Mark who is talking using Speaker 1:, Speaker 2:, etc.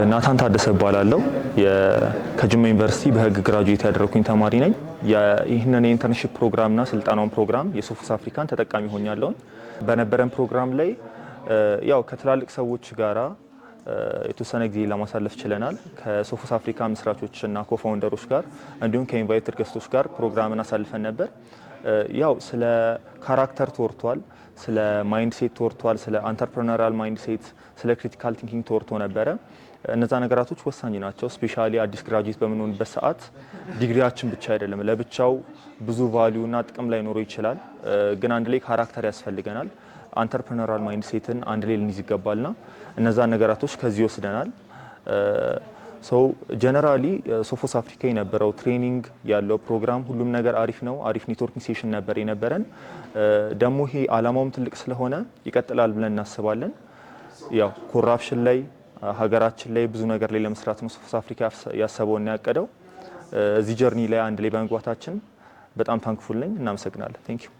Speaker 1: ናታን ታደሰ እባላለሁ። ከጅማ ዩኒቨርሲቲ በህግ ግራጁዌት ያደረኩኝ ተማሪ ነኝ። ይህንን የኢንተርንሺፕ ፕሮግራምና ስልጠናውን ፕሮግራም የሶፎስ አፍሪካን ተጠቃሚ ሆኛለሁ። በነበረን ፕሮግራም ላይ ያው ከትላልቅ ሰዎች ጋራ የተወሰነ ጊዜ ለማሳለፍ ችለናል። ከሶፎስ አፍሪካ መስራቾች እና ኮፋውንደሮች ጋር እንዲሁም ከኢንቫይትድ ገስቶች ጋር ፕሮግራምን አሳልፈን ነበር። ያው ስለ ካራክተር ተወርቷል፣ ስለ ማይንድሴት ተወርቷል፣ ስለ አንተርፕረነራል ማይንድሴት፣ ስለ ክሪቲካል ቲንኪንግ ተወርቶ ነበረ። እነዛ ነገራቶች ወሳኝ ናቸው። ስፔሻሊ አዲስ ግራጁዌት በምንሆንበት ሰዓት ዲግሪያችን ብቻ አይደለም፣ ለብቻው ብዙ ቫልዩ እና ጥቅም ላይ ኖሮ ይችላል። ግን አንድ ላይ ካራክተር ያስፈልገናል። አንተርፕረነራል ማይንድሴትን አንድ ላይ ልንይዝ ይገባልና እነዛ ነገራቶች ከዚህ ወስደናል። ጀነራሊ ሶፎስ አፍሪካ የነበረው ትሬኒንግ ያለው ፕሮግራም ሁሉም ነገር አሪፍ ነው። አሪፍ ኔትወርኪንግ ሴሽን ነበር የነበረን። ደግሞ ይሄ አላማውም ትልቅ ስለሆነ ይቀጥላል ብለን እናስባለን። ያው ኮራፕሽን ላይ ሀገራችን ላይ ብዙ ነገር ላይ ለመስራት ነው ሶፎስ አፍሪካ ያሰበውና ያቀደው። እዚህ ጀርኒ ላይ አንድ ላይ በመግባታችን በጣም ታንክፉል ነኝ። እናመሰግናለን። ቴንክ ዩ